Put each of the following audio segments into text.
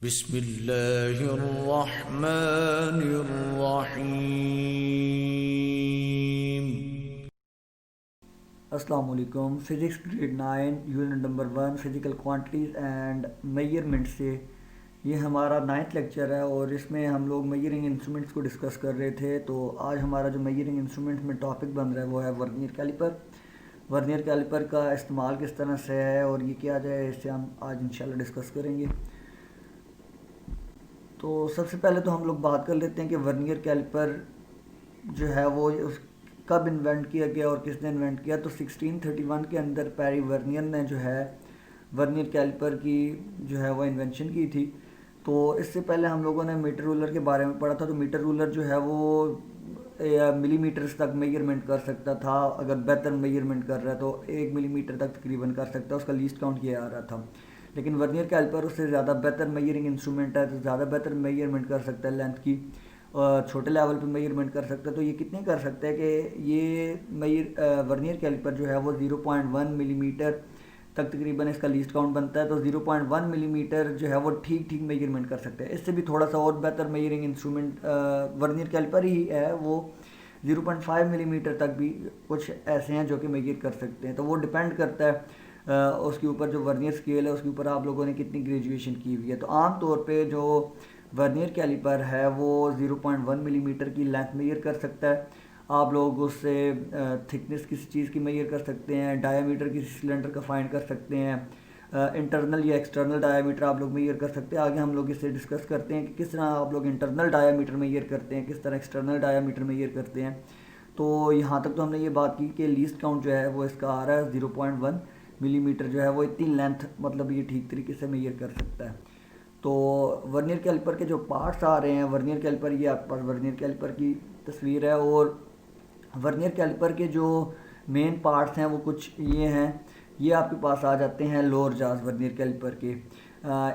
बिस्मिल्लाहिर्रहमानिर्रहीम। अस्सलाम वालेकुम। Physics grade 9 unit number 1 physical quantities and measurement से ये हमारा 9th लेक्चर है और इसमें हम लोग मेजरिंग इंस्ट्रूमेंट्स को डिस्कस कर रहे थे। तो आज हमारा जो मेजरिंग इंस्ट्रूमेंट्स में टॉपिक बन रहा है वो है वर्नियर कैलिपर। वर्नियर कैलिपर का इस्तेमाल किस तरह से है और ये क्या है, इससे हम आज इंशाल्लाह डिस्कस करेंगे। तो सबसे पहले तो हम लोग बात कर लेते हैं कि वर्नियर कैलिपर जो है वो कब इन्वेंट किया गया और किसने इन्वेंट किया। तो 1631 के अंदर पैरी वर्नियर ने जो है वर्नियर कैलिपर की जो है वो इन्वेंशन की थी। तो इससे पहले हम लोगों ने मीटर रूलर के बारे में पढ़ा था। तो मीटर रूलर जो है वो मिलीमीटर्स तक मेजरमेंट कर सकता था। अगर बेहतर मेजरमेंट कर रहा है तो 1 मिलीमीटर तक तकरीबन कर सकता है, उसका लीस्ट काउंट किया आ रहा था। लेकिन वर्नियर कैलिपर उससे ज़्यादा बेहतर मेजरिंग इंस्ट्रूमेंट है, तो ज़्यादा बेहतर मेजरमेंट कर सकता है लेंथ की, छोटे लेवल पे मेजरमेंट कर सकता है। तो ये कितने कर सकते हैं कि ये वर्नियर कैलिपर जो है वो 0.1 मिलीमीटर तक तकरीबन इसका लीस्ट काउंट बनता है। तो 0.1 मिलीमीटर जो है वो ठीक ठीक मेजरमेंट कर सकते हैं। इससे भी थोड़ा सा और बेहतर मेजरिंग इंस्ट्रूमेंट वर्नियर कैलिपर ही है, वो 0.5 मिलीमीटर तक भी कुछ ऐसे हैं जो कि मेजर कर सकते हैं। तो वो डिपेंड करता है उसके ऊपर, जो वर्नियर स्केल है उसके ऊपर आप लोगों ने कितनी ग्रेजुएशन की हुई है। तो आम तौर पे जो वर्नियर कैलिपर है वो 0.1 मिलीमीटर की लेंथ मेजर कर सकता है। आप लोग उससे थिकनेस किसी चीज़ की मेजर कर सकते हैं, डायामीटर किसी सिलेंडर का फाइंड कर सकते हैं, इंटरनल या एक्सटर्नल डायामीटर आप लोग मेजर कर सकते हैं। आगे हम लोग इससे डिस्कस करते हैं कि किस तरह आप लोग इंटरनल डायामीटर मेजर करते हैं, किस तरह एक्सटर्नल डायामीटर मेजर करते हैं। तो यहाँ तक तो हमने ये बात की कि लीस्ट काउंट जो है वो इसका आ रहा है 0.1 मिलीमीटर जो है वो इतनी लेंथ, मतलब ये ठीक तरीके से मेजर कर सकता है। तो वर्नियर कैलिपर के जो पार्ट्स आ रहे हैं, वर्नियर कैलिपर, ये आपके पास वर्नियर कैलिपर की तस्वीर है और वर्नियर कैलिपर के जो मेन पार्ट्स हैं वो कुछ ये हैं। ये आपके पास आ जाते हैं लोअर जाज वर्नियर कैलिपर के।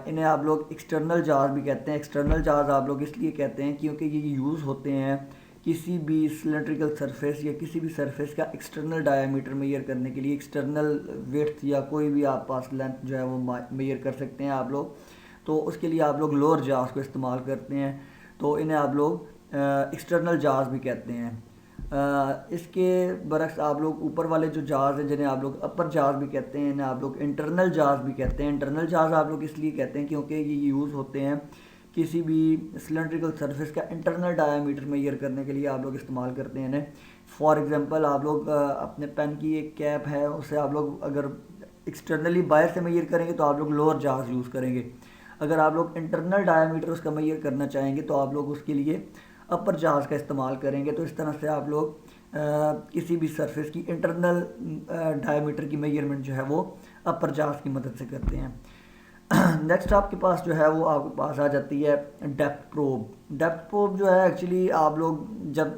इन्हें आप लोग एक्सटर्नल जाज भी कहते हैं। एक्सटर्नल जाज आप लोग इसलिए कहते हैं क्योंकि ये यूज़ होते हैं किसी भी सिलेंड्रिकल सरफेस या किसी भी सरफेस का एक्सटर्नल डायामीटर मेजर करने के लिए। एक्सटर्नल विड्थ या कोई भी आप पास लेंथ जो है वो मेजर कर सकते हैं आप लोग। तो उसके लिए आप लोग लोअर जाज को इस्तेमाल करते हैं। तो इन्हें आप लोग एक्सटर्नल जाज भी कहते हैं। इसके बरक्स आप लोग ऊपर वाले जो जाज हैं जिन्हें आप लोग अपर जाज भी कहते हैं, इन्हें आप लोग इंटरनल जाज भी कहते हैं। इंटरनल जाज आप लोग इसलिए कहते हैं क्योंकि ये यूज़ होते हैं किसी भी सिलेंड्रिकल सरफेस का इंटरनल डायामीटर मेजर करने के लिए आप लोग इस्तेमाल करते हैं इन्हें। फॉर एग्जांपल आप लोग अपने पेन की एक कैप है, उसे आप लोग अगर एक्सटर्नली बाहर से मेजर करेंगे तो आप लोग लोअर जाज यूज़ करेंगे। अगर आप लोग इंटरनल डायामीटर उसका मेजर करना चाहेंगे तो आप लोग उसके लिए अपर जाज का इस्तेमाल करेंगे। तो इस तरह से आप लोग किसी भी सरफेस की इंटरनल डायामीटर की मेजरमेंट जो है वो अपर जाज की मदद से करते हैं। नेक्स्ट आपके पास जो है वो आपके पास आ जाती है डेप्थ प्रोब। डेप्थ प्रोब जो है एक्चुअली आप लोग जब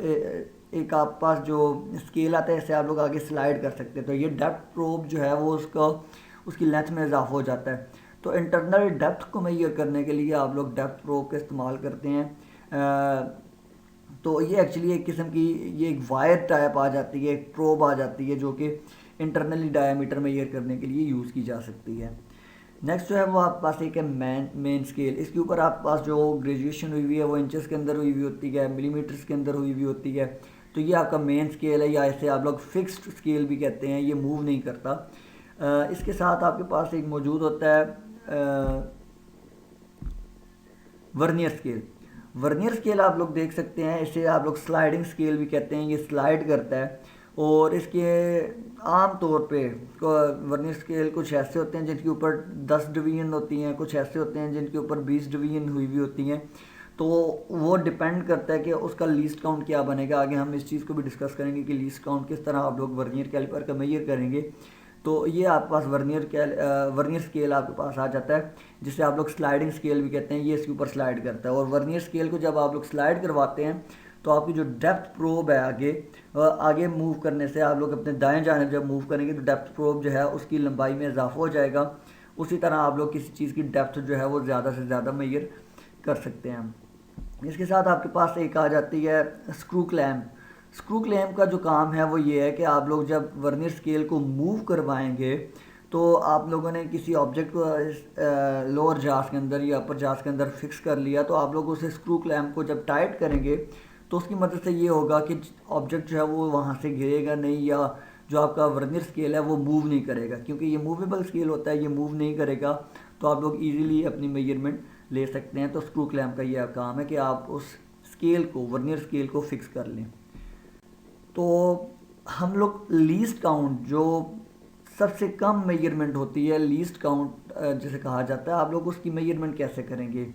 एक आप पास जो स्केल आता है इसे आप लोग आगे स्लाइड कर सकते हैं। तो ये डेप्थ प्रोब जो है वो उसकी लेंथ में इजाफा हो जाता है। तो इंटरनल डेप्थ को मेजर करने के लिए आप लोग डेप्थ प्रोब का इस्तेमाल करते हैं। तो ये एक्चुअली एक किस्म की ये एक वायर टाइप आ जाती है, एक प्रोब आ जाती है जो कि इंटरनली डायामीटर मेजर करने के लिए यूज़ की जा सकती है। नेक्स्ट जो है वो आपके पास एक है मेन स्केल। इसके ऊपर आपके पास जो ग्रेजुएशन हुई हुई है वो इंचेस के अंदर हुई हुई होती है, मिलीमीटर्स के अंदर हुई हुई होती है। तो ये आपका मेन स्केल है, या इसे आप लोग फिक्स्ड स्केल भी कहते हैं, ये मूव नहीं करता। इसके साथ आपके पास एक मौजूद होता है वर्नियर स्केल। वर्नियर स्केल आप लोग देख सकते हैं, इसे आप लोग स्लाइडिंग स्केल भी कहते हैं, ये स्लाइड करता है। और इसके आम तौर पे वर्नियर स्केल कुछ ऐसे होते हैं जिनके ऊपर 10 डिवीजन होती हैं, कुछ ऐसे होते हैं जिनके ऊपर 20 डिवीजन हुई हुई होती हैं। तो वो डिपेंड करता है कि उसका लीस्ट काउंट क्या बनेगा। आगे हम इस चीज़ को भी डिस्कस करेंगे कि लीस्ट काउंट किस तरह आप लोग वर्नियर कैलिपर का मेजर करेंगे। तो ये आपके पास वर्नियर स्केल आपके पास आ जाता है, जिसे आप लोग स्लाइडिंग स्केल भी कहते हैं। ये इसके ऊपर स्लाइड करता है। और वर्नियर स्केल को जब आप लोग स्लाइड करवाते हैं तो आपकी जो डेप्थ प्रोब है आगे मूव करने से आप लोग अपने दाएं जानिब जब मूव करेंगे तो डेप्थ प्रोब जो है उसकी लंबाई में इजाफा हो जाएगा। उसी तरह आप लोग किसी चीज़ की डेप्थ जो है वो ज़्यादा से ज़्यादा मेजर कर सकते हैं। इसके साथ आपके पास एक आ जाती है स्क्रू क्लैम्प। स्क्रू क्लैम्प का जो काम है वो ये है कि आप लोग जब वर्नियर स्केल को मूव करवाएंगे तो आप लोगों ने किसी ऑब्जेक्ट को लोअर जास के अंदर या अपर जास के अंदर फिक्स कर लिया, तो आप लोग उसे स्क्रू क्लैम्प को जब टाइट करेंगे तो उसकी मदद से ये होगा कि ऑब्जेक्ट जो है वो वहाँ से गिरेगा नहीं, या जो आपका वर्नियर स्केल है वो मूव नहीं करेगा, क्योंकि ये मूवेबल स्केल होता है, ये मूव नहीं करेगा। तो आप लोग इजीली अपनी मेजरमेंट ले सकते हैं। तो स्क्रू क्लैम्प का ये काम है कि आप उस स्केल को, वर्नियर स्केल को फिक्स कर लें। तो हम लोग लीस्ट काउंट, जो सबसे कम मेजरमेंट होती है, लीस्ट काउंट जिसे कहा जाता है, आप लोग उसकी मेजरमेंट कैसे करेंगे?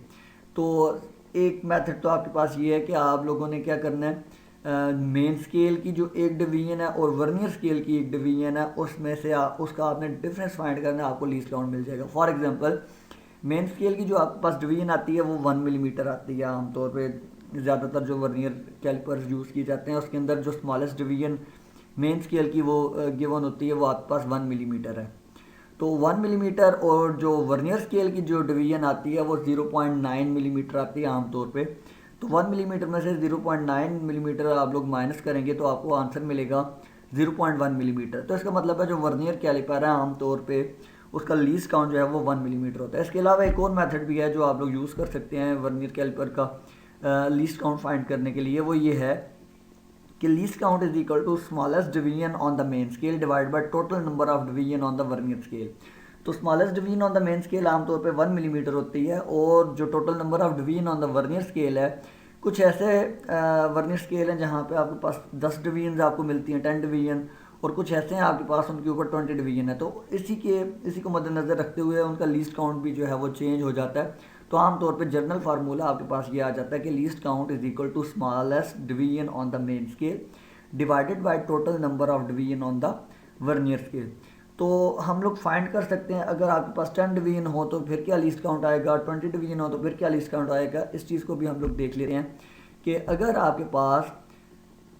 तो एक मेथड तो आपके पास ये है कि आप लोगों ने क्या करना है, मेन स्केल की जो एक डिवीजन है और वर्नियर स्केल की एक डिवीजन है, उसमें से उसका आपने डिफरेंस फाइंड करना है, आपको लीस्ट काउंट मिल जाएगा। फॉर एग्जांपल मेन स्केल की जो आपके पास डिवीजन आती है वो 1 मिलीमीटर आती है। आमतौर पे ज़्यादातर जो वर्नियर कैलिपर्स यूज़ किए जाते हैं उसके अंदर जो स्मॉलेस्ट डिवीजन मेन स्केल की वो गिवन होती है वो आपके पास 1 मिलीमीटर है। तो 1 मिलीमीटर और जो वर्नियर स्केल की जो डिवीजन आती है वो 0.9 मिलीमीटर आती है आमतौर पे। तो 1 मिलीमीटर में से 0.9 मिलीमीटर आप लोग माइनस करेंगे तो आपको आंसर मिलेगा 0.1 मिलीमीटर। तो इसका मतलब है जो वर्नियर कैलिपर है आमतौर पे उसका लीस्ट काउंट जो है वो 1 मिलीमीटर होता है। इसके अलावा एक और मेथड भी है जो आप लोग यूज़ कर सकते हैं वर्नियर कैलिपर का लीस्ट काउंट फाइंड करने के लिए, वो ये है कि least count is equal to smallest division on the main scale divide by total number of division on the vernier scale. तो smallest division on the main scale आमतौर पे 1 मिलीमीटर होती है, और जो total number of division on the vernier scale है, कुछ ऐसे वर्नियर स्केल हैं जहाँ पे आपके पास 10 डिवीजन आपको मिलती हैं, 10 डिवीजन, और कुछ ऐसे हैं आपके पास उनके ऊपर 20 डिवीजन है। तो इसी को मद्देनज़र रखते हुए उनका लीस्ट काउंट भी जो है वो चेंज हो जाता है। तो आमतौर पे जनरल फार्मूला आपके पास ये आ जाता है कि least count is equal to smallest division on the main scale divided by total number of division on the vernier scale. तो हम लोग फाइंड कर सकते हैं अगर आपके पास 10 डिवीजन हो तो फिर क्या लीस्ट काउंट आएगा, 20 डिवीजन हो तो फिर क्या लीस्ट काउंट आएगा। इस चीज़ को भी हम लोग देख लेते हैं कि अगर आपके पास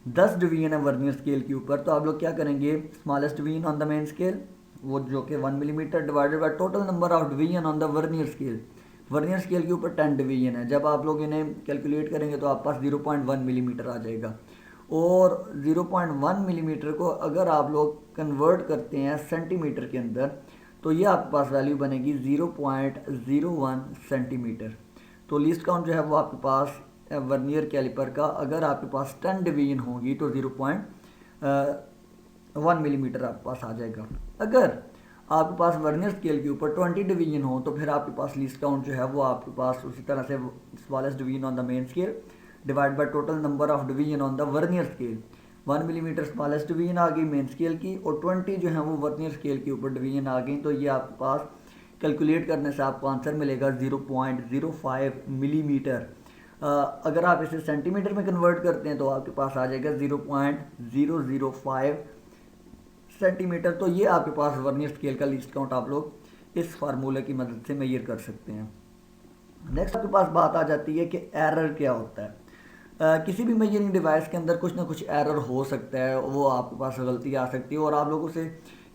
10 डिवीजन है वर्नियर स्केल के ऊपर, तो आप लोग क्या करेंगे, smallest division on the main scale वो जो कि 1 millimetre divided by total number of division on the vernier scale. Vernier scale के ऊपर 10 डिवीजन है, जब आप लोग इन्हें कैलकुलेट करेंगे तो आपके पास 0.1 मिलीमीटर आ जाएगा। और 0.1 मिलीमीटर को अगर आप लोग कन्वर्ट करते हैं सेंटीमीटर के अंदर तो ये आपके पास वैल्यू बनेगी 0.01 सेंटीमीटर। तो लीस्ट काउंट जो है वो आपके पास वर्नियर कैलिपर का अगर आपके पास 10 डिवीजन होगी तो 0.1 मिलीमीटर आपके पास आ जाएगा। अगर आपके पास वर्नियर स्केल के ऊपर 20 डिवीजन हो तो फिर आपके पास लीस्ट काउंट जो है वो आपके पास उसी तरह से smallest division on the main scale divide by total number of division on the vernier scale. 1 millimetre smallest division आ गई मेन स्केल की, और 20 जो है वो वर्नियर स्केल के ऊपर डिवीजन आ गई। तो ये आपके पास कैलकुलेट करने से आपको आंसर मिलेगा 0.05 मिलीमीटर। अगर आप इसे सेंटीमीटर में कन्वर्ट करते हैं तो आपके पास आ जाएगा 0.005 सेंटीमीटर। तो ये आपके पास वर्नियर स्केल का लीस्ट काउंट आप लोग इस फार्मूले की मदद से मेजर कर सकते हैं। नेक्स्ट आपके पास बात आ जाती है कि एरर क्या होता है। किसी भी मेजरिंग डिवाइस के अंदर कुछ ना कुछ एरर हो सकता है, वो आपके पास गलती आ सकती है और आप लोग उसे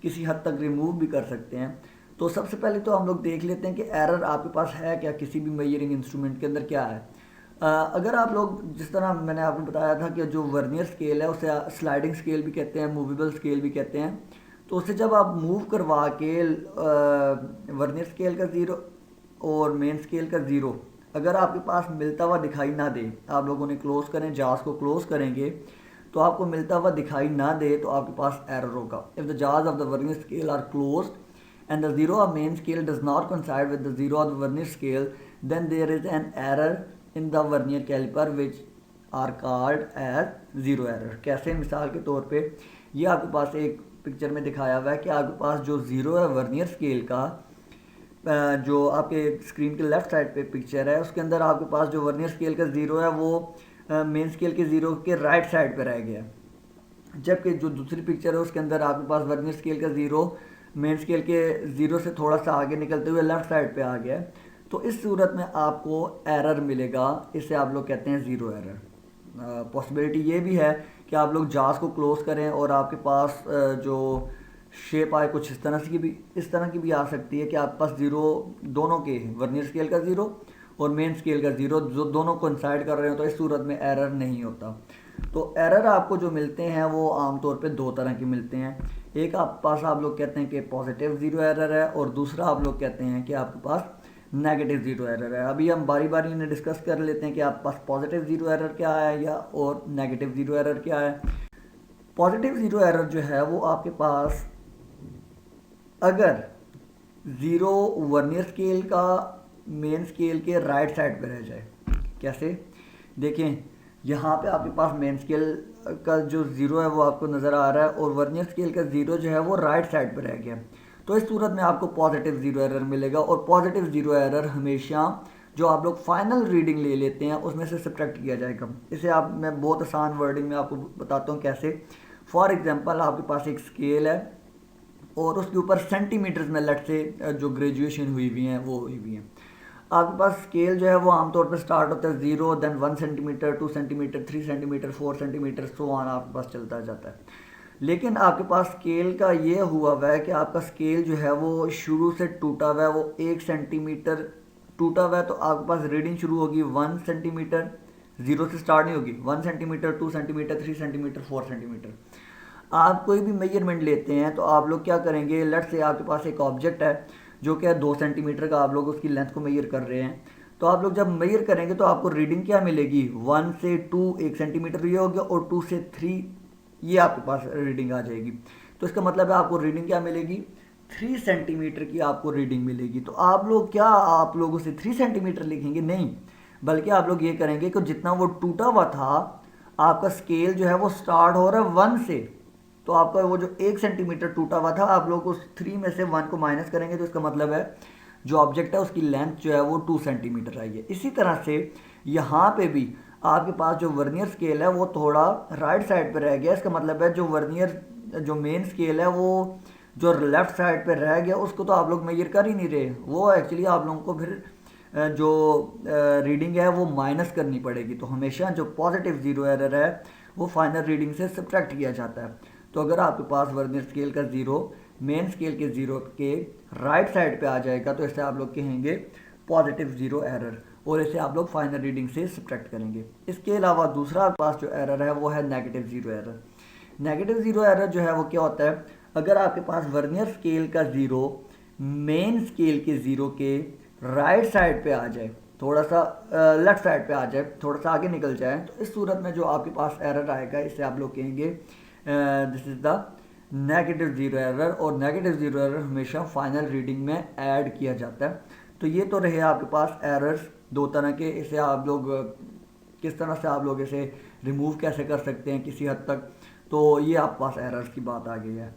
किसी हद तक रिमूव भी कर सकते हैं। तो सबसे पहले तो हम लोग देख लेते हैं कि एरर आपके पास है क्या, किसी भी मेजरिंग इंस्ट्रूमेंट के अंदर क्या है। अगर आप लोग, जिस तरह मैंने आपको बताया था कि जो वर्नियर स्केल है उसे स्लाइडिंग स्केल भी कहते हैं, मूवेबल स्केल भी कहते हैं। तो उसे जब आप मूव करवा के वर्नियर स्केल का 0 और मेन स्केल का 0 अगर आपके पास मिलता हुआ दिखाई ना दे, आप लोगों ने क्लोज करें, जार्स को क्लोज करेंगे तो आपको मिलता हुआ दिखाई ना दे तो आपके पास एरर होगा। इफ़ द जार्स of the vernier scale are closed and the 0 of main scale does not coincide with the 0 of the vernier scale, then there is an error in the vernier caliper which are called as zero error. कैसे, मिसाल के तौर पे ये आपके पास एक picture में दिखाया हुआ है कि आपके पास जो 0 है वर्नियर स्केल का, जो आपके स्क्रीन के लेफ्ट साइड पे पिक्चर है उसके अंदर आपके पास जो वर्नियर स्केल का 0 है वो मेन स्केल के 0 के राइट साइड पे रह गया, जबकि जो दूसरी पिक्चर है उसके अंदर आपके पास वर्नियर स्केल का 0 मेन स्केल के 0 से थोड़ा सा आगे निकलते हुए लेफ्ट साइड पे आ गया। तो इस सूरत में आपको एरर मिलेगा, इसे आप लोग कहते हैं ज़ीरो एरर। पॉसिबिलिटी ये भी है कि आप लोग जार्स को क्लोज करें और आपके पास जो शेप आए कुछ इस तरह की भी आ सकती है कि आपके पास 0 दोनों के, वर्नियर स्केल का 0 और मेन स्केल का 0 जो दोनों कोइंसाइड कर रहे हो, तो इस सूरत में एरर नहीं होता। तो एरर आपको जो मिलते हैं वो आमतौर पे 2 तरह के मिलते हैं। एक आप पास आप लोग कहते हैं कि पॉजिटिव ज़ीरो एरर है और दूसरा आप लोग कहते हैं कि आपके पास नेगेटिव ज़ीरो एरर है। अभी हम बारी बारी इन्हें डिस्कस कर लेते हैं कि आपके पास पॉजिटिव ज़ीरो एरर क्या है या और नेगेटिव ज़ीरो एरर क्या है। पॉजिटिव ज़ीरो एरर जो है वो आपके पास अगर ज़ीरो वर्नियर स्केल का मेन स्केल के राइट साइड पे रह जाए। कैसे? देखें, यहाँ पे आपके पास मेन स्केल का जो ज़ीरो है वो आपको नज़र आ रहा है और वर्नियर स्केल का ज़ीरो जो है वो राइट साइड पे रह गया। तो इस सूरत में आपको पॉजिटिव ज़ीरो एरर मिलेगा और पॉजिटिव ज़ीरो एरर हमेशा जो आप लोग फाइनल रीडिंग ले लेते हैं उसमें से सब्ट्रैक्ट किया जाएगा। इसे आप मैं बहुत आसान वर्डिंग में आपको बताता हूँ कैसे। फॉर एग्जांपल आपके पास एक स्केल है और उसके ऊपर सेंटीमीटर्स में लेट से जो ग्रेजुएशन हुई हुई हैं वो हुई हुई हैं। आपके पास स्केल जो है वो आमतौर पर स्टार्ट होता है 0, then 1 centimetre, 2 centimetre, 3 centimetre, 4 centimetre, so on आपके पास चलता जाता है। लेकिन आपके पास स्केल का ये हुआ हुआ है कि आपका स्केल जो है वो शुरू से टूटा हुआ है, वो 1 सेंटीमीटर टूटा हुआ है। तो आपके पास रीडिंग शुरू होगी 1 सेंटीमीटर, 0 से स्टार्ट नहीं होगी, 1 सेंटीमीटर, 2 सेंटीमीटर, 3 सेंटीमीटर, 4 सेंटीमीटर। आप कोई भी मेजरमेंट लेते हैं तो आप लोग क्या करेंगे, लेट से आपके पास एक ऑब्जेक्ट है जो कि 2 सेंटीमीटर का, आप लोग उसकी लेंथ को मेजर कर रहे हैं। तो आप लोग जब मेजर करेंगे तो आपको रीडिंग क्या मिलेगी, 1 से 2 1 सेंटीमीटर ये हो गया और 2 से 3 ये आपके पास रीडिंग आ जाएगी। तो इसका मतलब है आपको रीडिंग क्या मिलेगी, 3 सेंटीमीटर की आपको रीडिंग मिलेगी। तो आप लोग क्या, आप लोग उसे 3 सेंटीमीटर लिखेंगे? नहीं, बल्कि आप लोग ये करेंगे कि जितना वो टूटा हुआ था, आपका स्केल जो है वो स्टार्ट हो रहा है 1 से। तो आपका वो जो 1 सेंटीमीटर टूटा हुआ था, आप लोग उस 3 में से 1 को माइनस करेंगे तो इसका मतलब है जो ऑब्जेक्ट है उसकी लेंथ जो है वो 2 सेंटीमीटर आई है। इसी तरह से यहाँ पे भी आपके पास जो वर्नियर स्केल है वो थोड़ा राइट साइड पे रह गया। इसका मतलब है जो वर्नियर जो मेन स्केल है वो जो लेफ्ट साइड पे रह गया उसको तो आप लोग मेजर कर ही नहीं रहे, वो एक्चुअली आप लोगों को फिर जो रीडिंग है वो माइनस करनी पड़ेगी। तो हमेशा जो पॉजिटिव ज़ीरो एरर है वो फाइनल रीडिंग से सब्ट्रैक्ट किया जाता है। तो अगर आपके पास वर्नियर स्केल का ज़ीरो मेन स्केल के ज़ीरो के राइट साइड पे आ जाएगा तो इसे आप लोग कहेंगे पॉजिटिव ज़ीरो एरर और इसे आप लोग फाइनल रीडिंग से सब्ट्रैक्ट करेंगे। इसके अलावा दूसरा आपके पास जो एरर है वो है negative zero error. Negative zero error जो है वो क्या होता है, अगर आपके पास वर्नियर स्केल का ज़ीरो मेन स्केल के ज़ीरो के राइट साइड पे आ जाए, थोड़ा सा लेफ्ट साइड पे आ जाए, थोड़ा सा आगे निकल जाए, तो इस सूरत में जो आपके पास एरर आएगा इसे आप लोग कहेंगे this is the negative zero error. और नेगेटिव ज़ीरो एरर हमेशा फाइनल रीडिंग में ऐड किया जाता है। तो ये तो रहे आपके पास एरर्स दो तरह के। इसे आप लोग किस तरह से आप लोग इसे रिमूव कैसे कर सकते हैं किसी हद तक, तो ये आपके पास एरर्स की बात आ गई है।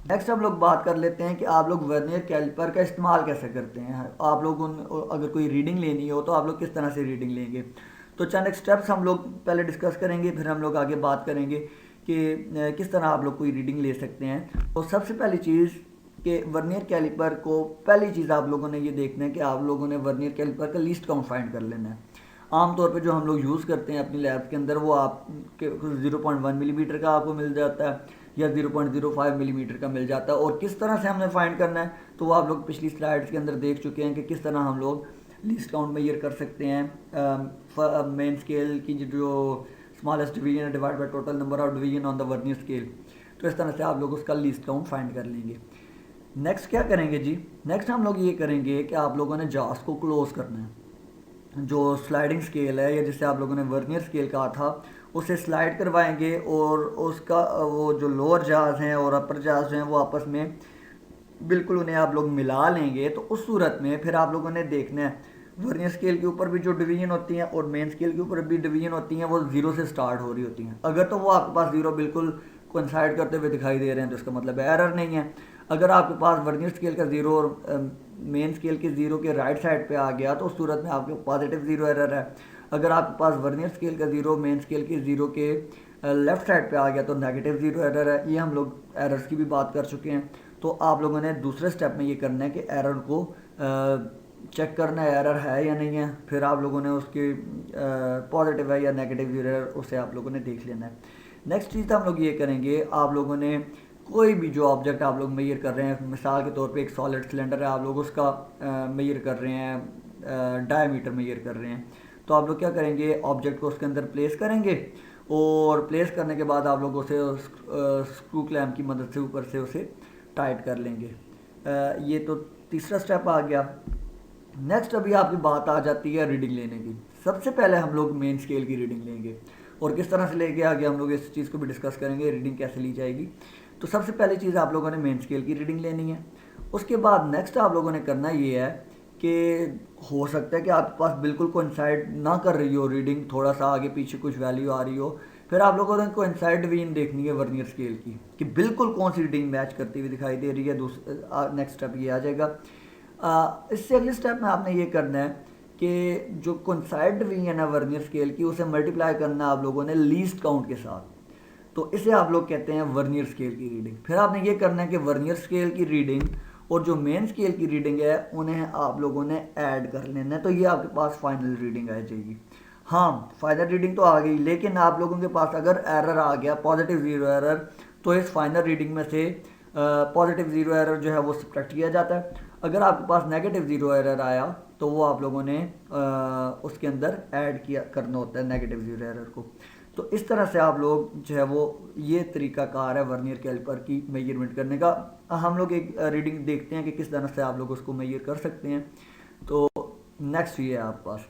नेक्स्ट हम लोग बात कर लेते हैं कि आप लोग वर्नियर कैलिपर का इस्तेमाल कैसे करते हैं। आप लोग अगर कोई रीडिंग लेनी हो तो आप लोग किस तरह से रीडिंग लेंगे, तो चंद स्टेप्स हम लोग पहले डिस्कस करेंगे, फिर हम लोग आगे बात करेंगे कि किस तरह आप लोग कोई रीडिंग ले सकते हैं। तो सबसे पहली चीज़ कि वर्नियर कैलिपर को पहली चीज़ आप लोगों ने ये देखना है कि आप लोगों ने वर्नियर कैलिपर का लीस्ट काउंट फाइंड कर लेना है। आमतौर पे जो हम लोग यूज़ करते हैं अपनी लैब्स के अंदर वो आप 0.1 मिलीमीटर का आपको मिल जाता है या 0.05 मिलीमीटर का मिल जाता है। और किस तरह से हमने फाइंड करना है तो वो आप लोग पिछली स्लाइड्स के अंदर देख चुके हैं कि किस तरह हम लोग लीस्ट काउंट मेजर कर सकते हैं। मेन स्केल की जो स्मॉलेस्ट डिवीजन है divide by total number of division on the vernier scale, तो इस तरह से आप लोग उसका लीस्ट काउंट फाइंड कर लेंगे। नेक्स्ट क्या करेंगे जी, नेक्स्ट हम लोग ये करेंगे कि आप लोगों ने जास को क्लोज करना है। जो स्लाइडिंग स्केल है या जिसे आप लोगों ने वर्नियर स्केल कहा था उसे स्लाइड करवाएंगे और उसका वो जो लोअर जाज हैं और अपर जाज हैं वो आपस में बिल्कुल उन्हें आप लोग मिला लेंगे। तो उस सूरत में फिर आप लोगों ने देखना है वर्नियर स्केल के ऊपर भी जो डिवीजन होती हैं और मेन स्केल के ऊपर भी डिवीजन होती हैं वो ज़ीरो से स्टार्ट हो रही होती हैं। अगर तो वो आपके पास ज़ीरो बिल्कुल कोइंसाइड करते हुए दिखाई दे रहे हैं तो इसका मतलब एरर नहीं है। अगर आपके पास वर्नियर स्केल का ज़ीरो और मेन स्केल के ज़ीरो के राइट साइड पे आ गया तो उस सूरत में आपके पॉजिटिव ज़ीरो एरर है। अगर आपके पास वर्नियर स्केल का ज़ीरो मेन स्केल के ज़ीरो के लेफ़्ट साइड पे आ गया तो नेगेटिव ज़ीरो एरर है। ये हम लोग एरर्स की भी बात कर चुके हैं। तो आप लोगों ने दूसरे स्टेप में ये करना है कि एरर को चेक करना है एरर है या नहीं है, फिर आप लोगों ने उसकी पॉजिटिव है या नेगेटिव ज़ीरो एरर उसे आप लोगों ने देख लेना है। नेक्स्ट चीज़ हम लोग ये करेंगे, आप लोगों ने कोई भी जो ऑब्जेक्ट आप लोग मेजर कर रहे हैं, मिसाल के तौर पे एक सॉलिड सिलेंडर है, आप लोग उसका मेजर कर रहे हैं, डायमीटर मेजर कर रहे हैं, तो आप लोग क्या करेंगे, ऑब्जेक्ट को उसके अंदर प्लेस करेंगे और प्लेस करने के बाद आप लोग उसे स्क्रू क्लैम्प की मदद से ऊपर से उसे टाइट कर लेंगे। ये तो तीसरा स्टेप आ गया। नेक्स्ट अभी आपकी बात आ जाती है रीडिंग लेने की। सबसे पहले हम लोग मेन स्केल की रीडिंग लेंगे और किस तरह से लेके आगे हम लोग इस चीज़ को भी डिस्कस करेंगे, रीडिंग कैसे ली जाएगी। तो सबसे पहली चीज़ आप लोगों ने मेन स्केल की रीडिंग लेनी है। उसके बाद नेक्स्ट आप लोगों ने करना ये है कि हो सकता है कि आपके पास बिल्कुल कोइंसाइड ना कर रही हो रीडिंग, थोड़ा सा आगे पीछे कुछ वैल्यू आ रही हो, फिर आप लोगों ने कोइंसाइड डिवीजन देखनी है वर्नियर स्केल की कि बिल्कुल कौन सी रीडिंग मैच करती हुई दिखाई दे रही है। नेक्स्ट स्टेप ये आ जाएगा। इससे अगले स्टेप में आपने ये करना है कि जो कोइंसाइड डिवीजन है वर्नियर स्केल की उसे मल्टीप्लाई करना है आप लोगों ने लीस्ट काउंट के साथ। तो इसे आप लोग कहते हैं वर्नियर स्केल की रीडिंग। फिर आपने ये करना है कि वर्नियर स्केल की रीडिंग और जो मेन स्केल की रीडिंग है उन्हें आप लोगों ने ऐड कर लेना है, तो ये आपके पास फाइनल रीडिंग आ जाएगी। हाँ, फाइनल रीडिंग तो आ गई, लेकिन आप लोगों के पास अगर एरर आ गया पॉजिटिव ज़ीरो एरर, तो इस फाइनल रीडिंग में से पॉजिटिव ज़ीरो एरर जो है वो सब्ट्रैक्ट किया जाता है। अगर आपके पास नेगेटिव ज़ीरो एरर आया तो वो आप लोगों ने उसके अंदर ऐड किया करना होता है नेगेटिव ज़ीरो एरर को। तो इस तरह से आप लोग जो है वो ये तरीकाकार है वर्नियर कैलिपर की मेजरमेंट करने का। हम लोग एक रीडिंग देखते हैं कि किस तरह से आप लोग उसको मेजर कर सकते हैं। तो नेक्स्ट ये है आपके पास,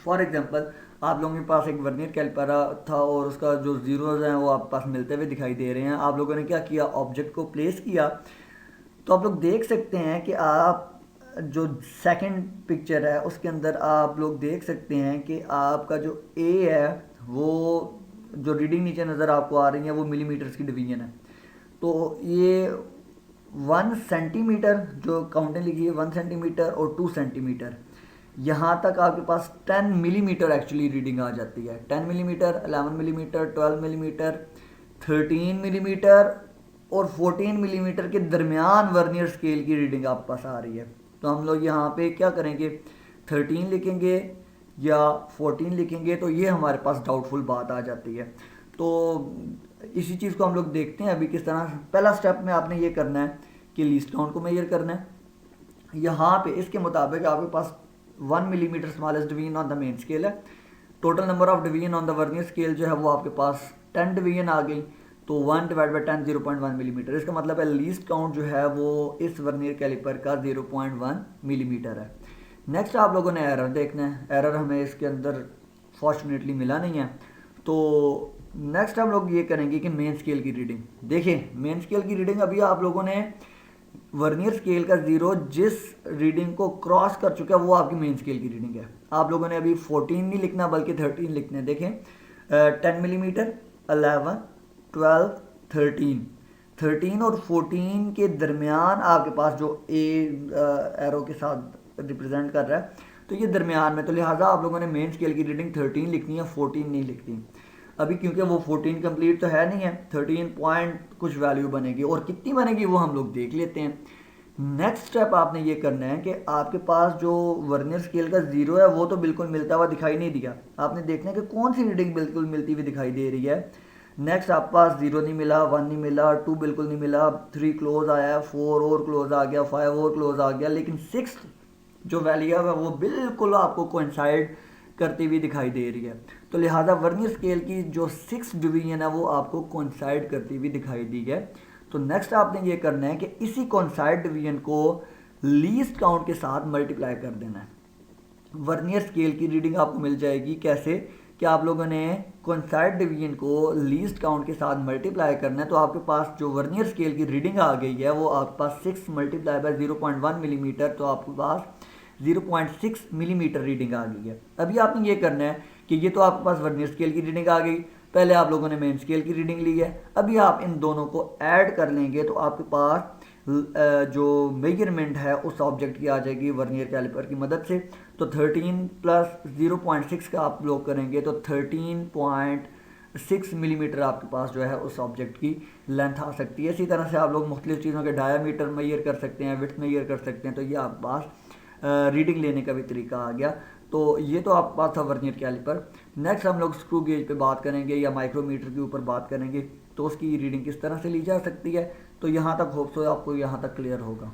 फॉर एग्जांपल आप लोगों के पास एक वर्नियर कैलिपर था और उसका जो ज़ीरोज़ हैं वो आपके पास मिलते हुए दिखाई दे रहे हैं। आप लोगों ने क्या किया, ऑब्जेक्ट को प्लेस किया। तो आप लोग देख सकते हैं कि आप जो सेकंड पिक्चर है उसके अंदर आप लोग देख सकते हैं कि आपका जो ए है वो जो रीडिंग नीचे नज़र आपको आ रही है वो मिलीमीटर्स की डिवीजन है। तो ये 1 सेंटीमीटर जो काउंटिंग लिखी है 1 सेंटीमीटर और 2 सेंटीमीटर, यहाँ तक आपके पास 10 मिलीमीटर एक्चुअली रीडिंग आ जाती है। 10 मिलीमीटर, 11 मिलीमीटर, 12 मिलीमीटर, 13 मिलीमीटर और 14 मिलीमीटर के दरमियान वर्नियर स्केल की रीडिंग आपके पास आ रही है। तो हम लोग यहाँ पे क्या करेंगे, 13 लिखेंगे या 14 लिखेंगे, तो ये हमारे पास डाउटफुल बात आ जाती है। तो इसी चीज़ को हम लोग देखते हैं अभी किस तरह। पहला स्टेप में आपने ये करना है कि लीस्ट काउंट को मेजर करना है। यहाँ पे इसके मुताबिक आपके पास 1 millimetre smallest division on the main scale है। Total number of division on the vernier scale जो है वो आपके पास 10 डिवीजन आ गई। तो 1 डिवाइड बाई 10 0.1 मिलीमीटर, इसका मतलब है लीस्ट काउंट जो है वो इस वर्नियर कैलिपर का 0.1 मिलीमीटर है। नेक्स्ट आप लोगों ने एरर देखना है। एरर हमें इसके अंदर फॉर्चुनेटली मिला नहीं है। तो नेक्स्ट हम लोग ये करेंगे कि मेन स्केल की रीडिंग देखें। मेन स्केल की रीडिंग अभी आप लोगों ने वर्नियर स्केल का ज़ीरो जिस रीडिंग को क्रॉस कर चुका है वो आपकी मेन स्केल की रीडिंग है। आप लोगों ने अभी 14 नहीं लिखना बल्कि 13 लिखना है। देखें 10 मिलीमीटर, 11, 12, 13 और 14 के दरमियान आपके पास जो ए एरो के साथ रिप्रेजेंट कर रहा है, तो ये दरमियान में, तो लिहाजा आप लोगों ने मेन स्केल की रीडिंग 13 लिखनी है, 14 नहीं लिखनी अभी, क्योंकि वो 14 कंप्लीट तो है नहीं है। 13 पॉइंट कुछ वैल्यू बनेगी और कितनी बनेगी वो हम लोग देख लेते हैं। नेक्स्ट स्टेप आपने ये करना है कि आपके पास जो वर्नियर स्केल का ज़ीरो है वो तो बिल्कुल मिलता हुआ दिखाई नहीं दिया। आपने देखना है कि कौन सी रीडिंग बिल्कुल मिलती हुई दिखाई दे रही है। नेक्स्ट आपके पास 0 नहीं मिला, 1 नहीं मिला, 2 बिल्कुल नहीं मिला, 3 क्लोज आया, 4 और क्लोज आ गया, 5 और क्लोज आ गया, लेकिन 6 जो वैल्यू है वो बिल्कुल आपको कोइंसाइड करती हुई दिखाई दे रही है। तो लिहाजा वर्नियर स्केल की जो 6 डिवीजन है वो आपको कोइंसाइड करती हुई दिखाई दी है। तो नेक्स्ट आपने ये करना है कि इसी कोइंसाइड डिवीजन को लीस्ट काउंट के साथ मल्टीप्लाई कर देना है। वर्नियर स्केल की रीडिंग आपको मिल जाएगी कैसे कि आप लोगों ने कोइंसाइड डिवीजन को लीस्ट काउंट के साथ मल्टीप्लाई करना है। तो आपके पास जो वर्नियर स्केल की रीडिंग आ गई है वो आपके पास 6 मल्टीप्लाई बाय 0.1 मिलीमीटर, तो आपके पास 0.6 मिलीमीटर रीडिंग आ गई है। अभी आपने ये करना है कि ये तो आपके पास वर्नियर स्केल की रीडिंग आ गई, पहले आप लोगों ने मेन स्केल की रीडिंग ली है। अभी आप इन दोनों को ऐड कर लेंगे तो आपके पास जो मेजरमेंट है उस ऑब्जेक्ट की आ जाएगी वर्नियर कैलिपर की मदद से। तो 13 प्लस 0.6 का आप लोग करेंगे तो 13.6 मिलीमीटर आपके पास जो है उस ऑब्जेक्ट की लेंथ आ सकती है। इसी तरह से आप लोग मुख्तलिफ चीज़ों के डायामीटर मेजर कर सकते हैं, विड्थ मेजर कर सकते हैं। तो ये आपके पास रीडिंग लेने का भी तरीका आ गया। तो ये तो आपके पास था वर्नियर कैलिपर। नेक्स्ट हम लोग स्क्रू गेज पे बात करेंगे या माइक्रोमीटर के ऊपर बात करेंगे, तो उसकी रीडिंग किस तरह से ली जा सकती है। तो यहाँ तक होप सो आपको यहाँ तक क्लियर होगा।